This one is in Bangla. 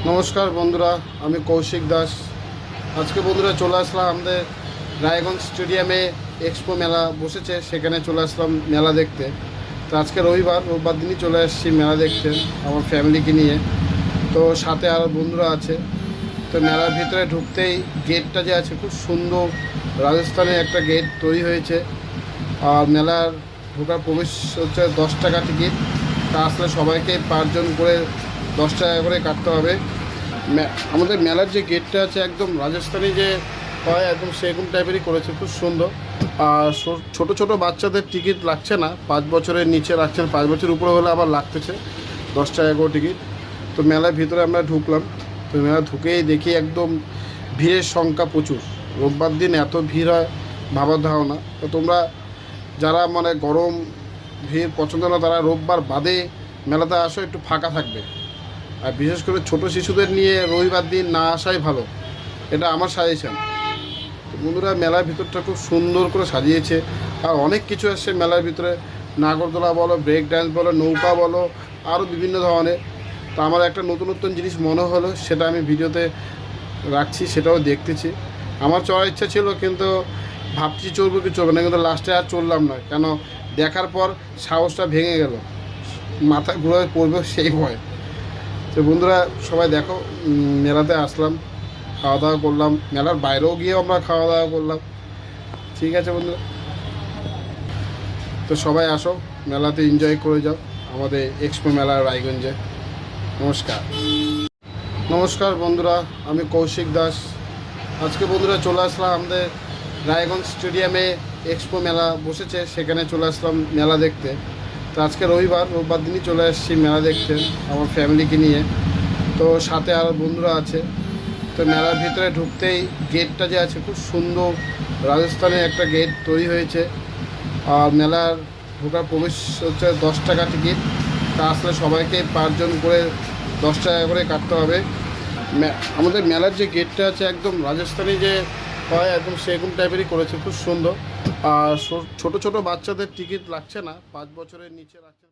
নমস্কার বন্ধুরা, আমি কৌশিক দাস। আজকে বন্ধুরা চলে আসলাম আমাদের রায়গঞ্জ স্টেডিয়ামে। এক্সপো মেলা বসেছে, সেখানে চলে আসলাম মেলা দেখতে। তো আজকে রবিবার দিনই চলে আসছি মেলা দেখতে আমার ফ্যামিলিকে নিয়ে। তো সাথে আরও বন্ধুরা আছে। তো মেলার ভিতরে ঢুকতেই গেটটা যে আছে খুব সুন্দর, রাজস্থানের একটা গেট তৈরি হয়েছে। আর মেলার ঢোকার প্রবেশ হচ্ছে 10 টাকা টিকিট। তা আসলে সবাইকে পাঁচজন করে 10 টাকা করে কাটতে হবে। আমাদের মেলার যে গেটটা আছে একদম রাজস্থানী যে হয়, একদম সেরকম টাইপেরই করেছে, খুব সুন্দর। আর ছোট ছোট বাচ্চাদের টিকিট লাগছে না, 5 বছরের নিচে লাগছে না, 5 বছর উপরে হলে আবার লাগতেছে 10 টাকা করে টিকিট। তো মেলার ভিতরে আমরা ঢুকলাম। তো মেলা ঢুকেই দেখি একদম ভিড়ের সংখ্যা প্রচুর। রোববার দিন এত ভিড় হয় ভাবার ধারণা। তো তোমরা যারা মানে গরম ভিড় পছন্দ না, তারা রোববার বাদে মেলাতে আসো, একটু ফাঁকা থাকবে। আর বিশেষ করে ছোট শিশুদের নিয়ে রবিবার দিন না আসাই ভালো, এটা আমার সাজেশন। তো বন্ধুরা, মেলার ভিতরটা খুব সুন্দর করে সাজিয়েছে। আর অনেক কিছু আসছে মেলার ভিতরে, নাগরদোলা বলো, ব্রেক ডান্স বলো, নৌকা বলো, আরও বিভিন্ন ধরনের। তো আমার একটা নতুন নতুন জিনিস মনে হলো, সেটা আমি ভিডিওতে রাখছি, সেটাও দেখতেছি। আমার চড়ার ইচ্ছা ছিল, কিন্তু ভাবছি চলবো কি চলবে না, কিন্তু লাস্টে আর চললাম না। কেন, দেখার পর সাহসটা ভেঙে গেল, মাথা ঘুরে পড়বে সেই ভয়। তো বন্ধুরা সবাই দেখো, মেলাতে আসলাম, খাওয়া দাওয়া করলাম, মেলার বাইরেও গিয়ে আমরা খাওয়া দাওয়া করলাম। ঠিক আছে বন্ধুরা, তো সবাই আসো, মেলাতে এনজয় করে যাও আমাদের এক্সপো মেলা রায়গঞ্জে। নমস্কার। নমস্কার বন্ধুরা, আমি কৌশিক দাস। আজকে বন্ধুরা চলে আসলাম আমাদের রায়গঞ্জ স্টেডিয়ামে। এক্সপো মেলা বসেছে, সেখানে চলে আসলাম মেলা দেখতে। তো আজকে রবিবার দিনই চলে আসছি মেলা দেখতে আমার ফ্যামিলিকে নিয়ে। তো সাথে আরও বন্ধুরা আছে। তো মেলার ভিতরে ঢুকতেই গেটটা যে আছে খুব সুন্দর, রাজস্থানের একটা গেট তৈরি হয়েছে। আর মেলার ঢোকার প্রবেশ হচ্ছে 10 টাকা টিকিট। তা আসলে সবাইকে পাঁচজন করে 10 টাকা করে কাটতে হবে। আমাদের মেলার যে গেটটা আছে একদম রাজস্থানী যে হয়, একদম সেরকম টাইপেরই করেছে, খুব সুন্দর। আর ছোট ছোট বাচ্চাদের টিকিট লাগছে না, 5 বছরের নিচে লাগছে।